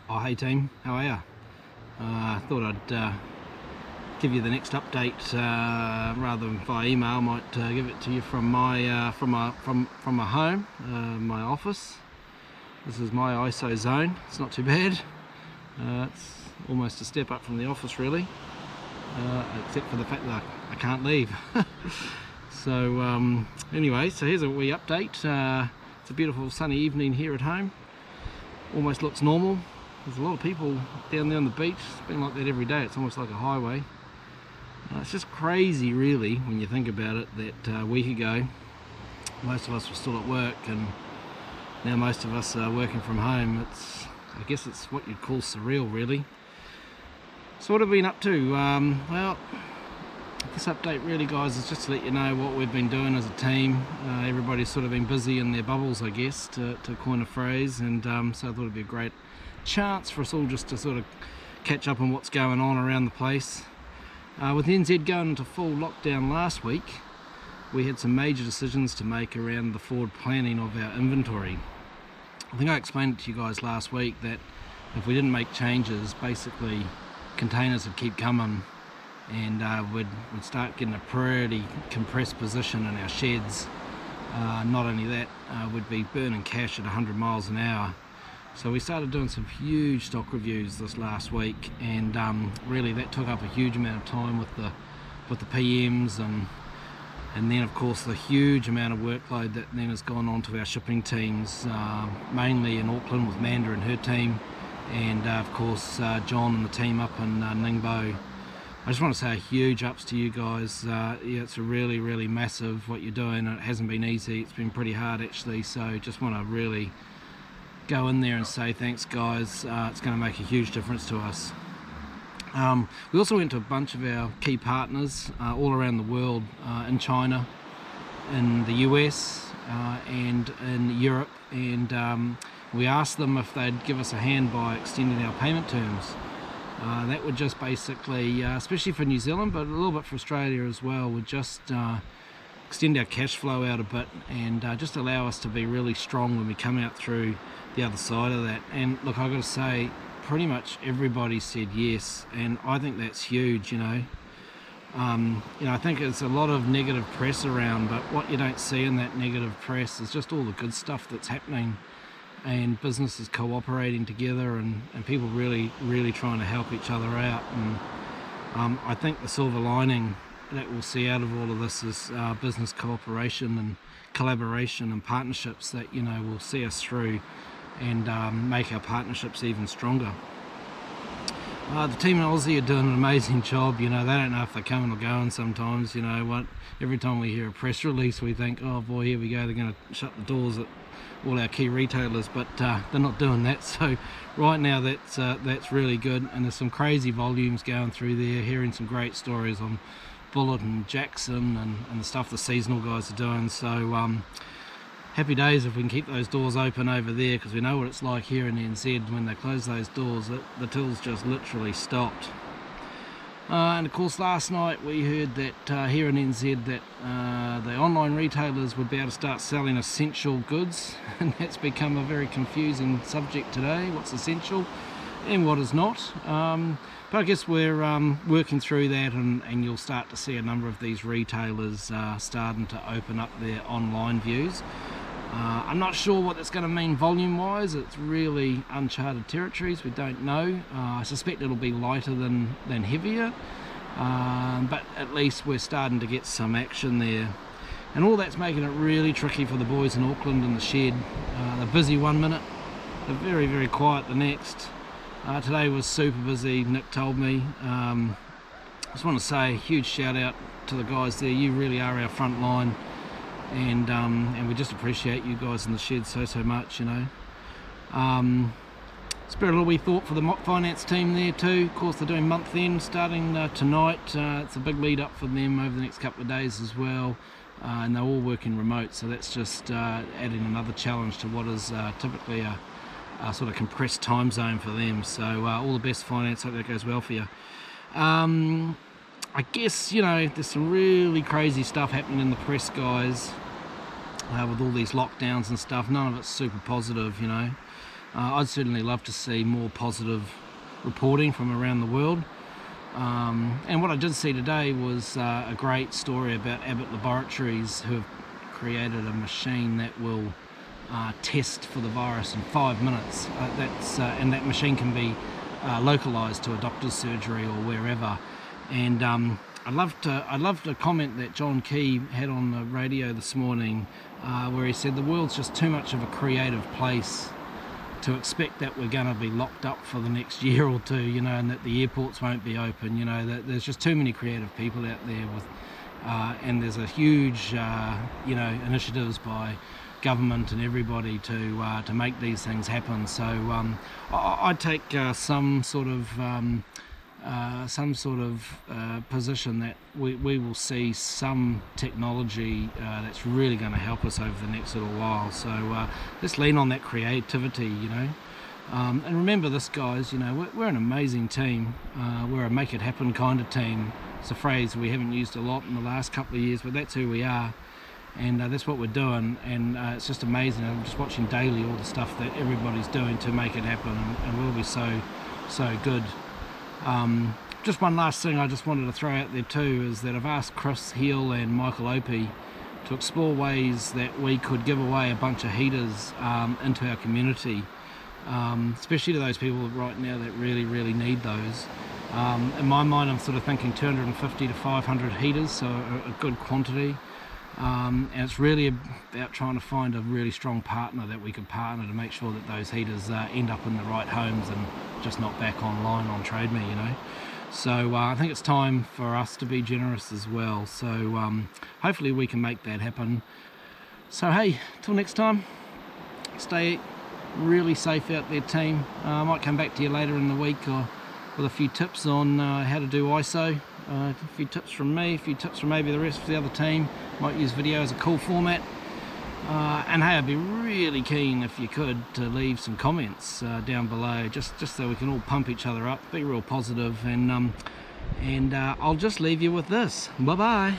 Oh, hey team, how are ya? Thought I'd give you the next update rather than via email. Might give it to you from my home, my office. This is my ISO zone. It's not too bad. It's almost a step up from the office, really, except for the fact that I can't leave. So anyway, so here's a wee update. It's a beautiful sunny evening here at home. Almost looks normal. There's a lot of people down there on the beach. It's been like that every day. It's almost like a highway. It's just crazy, really, when you think about it, that a week ago most of us were still at work, and now most of us are working from home. I guess it's what you'd call surreal, really. So what have we been up to? Well, this update really, guys, is just to let you know what we've been doing as a team. Everybody's sort of been busy in their bubbles, I guess, to coin a phrase, and so I thought it'd be a great chance for us all just to sort of catch up on what's going on around the place. With NZ going into full lockdown last week, we had some major decisions to make around the forward planning of our inventory. I think I explained it to you guys last week that if we didn't make changes, basically containers would keep coming, and we'd start getting a pretty compressed position in our sheds. Not only that, we'd be burning cash at 100 miles an hour. So we started doing some huge stock reviews this last week, and really that took up a huge amount of time with the PMs, and then of course the huge amount of workload that then has gone on to our shipping teams, mainly in Auckland with Manda and her team, and of course John and the team up in Ningbo. I just want to say a huge ups to you guys. Yeah, it's a really massive what you're doing. It hasn't been easy. It's been pretty hard actually, so just want to really go in there and say thanks, guys. It's going to make a huge difference to us. We also went to a bunch of our key partners all around the world, in China, in the US, and in Europe, and we asked them if they'd give us a hand by extending our payment terms. That would just basically, especially for New Zealand, but a little bit for Australia as well, would just extend our cash flow out a bit, and just allow us to be really strong when we come out through the other side of that. And look, I've got to say, pretty much everybody said yes, and I think that's huge. You know, I think there's a lot of negative press around, but what you don't see in that negative press is just all the good stuff that's happening, and businesses cooperating together, and people really trying to help each other out. And I think the silver lining that we'll see out of all of this is business cooperation and collaboration and partnerships that, you know, will see us through and make our partnerships even stronger. The team in Aussie are doing an amazing job. You know, they don't know if they're coming or going sometimes. You know, every time we hear a press release we think, oh boy, here we go, they're going to shut the doors at all our key retailers, but they're not doing that. So right now that's really good, and there's some crazy volumes going through there, hearing some great stories on Bullet and Jackson and the stuff the seasonal guys are doing. So happy days if we can keep those doors open over there, because we know what it's like here in NZ. When they close those doors, the tills just literally stopped. And of course last night we heard that here in NZ that the online retailers would be able to start selling essential goods, and that's become a very confusing subject today. What's essential and what is not? But I guess we're working through that, and you'll start to see a number of these retailers starting to open up their online views. I'm not sure what that's going to mean volume wise. It's really uncharted territories. We don't know. I suspect it'll be lighter than heavier, but at least we're starting to get some action there, and all that's making it really tricky for the boys in Auckland in the shed. They're busy one minute, they're very quiet the next. Today was super busy, Nick told me. I just want to say a huge shout out to the guys there. You really are our front line, and we just appreciate you guys in the shed so much, you know. Spare a little wee thought for the finance team there too. Of course they're doing month end starting tonight. It's a big lead up for them over the next couple of days as well, and they're all working remote, so that's just adding another challenge to what is typically a sort of compressed time zone for them. So all the best, finance. Hope that goes well for you. I guess, you know, there's some really crazy stuff happening in the press, guys, with all these lockdowns and stuff. None of it's super positive, you know. I'd certainly love to see more positive reporting from around the world. And what I did see today was a great story about Abbott Laboratories, who have created a machine that will test for the virus in 5 minutes. And that machine can be localized to a doctor's surgery or wherever. And I loved a comment that John Key had on the radio this morning, where he said the world's just too much of a creative place to expect that we're going to be locked up for the next year or two, you know, and that the airports won't be open. You know, that there's just too many creative people out there with, and there's a huge, you know, initiatives by government and everybody to make these things happen. So I take some sort of position that we will see some technology that's really going to help us over the next little while. So let's lean on that creativity, you know. And remember this, guys, you know, we're an amazing team. We're a make it happen kind of team. It's a phrase we haven't used a lot in the last couple of years, but that's who we are. And that's what we're doing, and it's just amazing. I'm just watching daily all the stuff that everybody's doing to make it happen, and we'll be so good. Just one last thing I just wanted to throw out there too is that I've asked Chris Heal and Michael Opie to explore ways that we could give away a bunch of heaters into our community, especially to those people right now that really need those. In my mind, I'm sort of thinking 250 to 500 heaters, so a good quantity. And it's really about trying to find a really strong partner that we could partner to make sure that those heaters end up in the right homes and just not back online on Trade Me, you know. So I think it's time for us to be generous as well. So hopefully we can make that happen. So hey, till next time, stay really safe out there, team. I might come back to you later in the week with a few tips on how to do ISO. A few tips from me, a few tips from maybe the rest of the other team. Might use video as a cool format. And hey, I'd be really keen if you could to leave some comments down below, just so we can all pump each other up, be real positive, and I'll just leave you with this. Bye bye.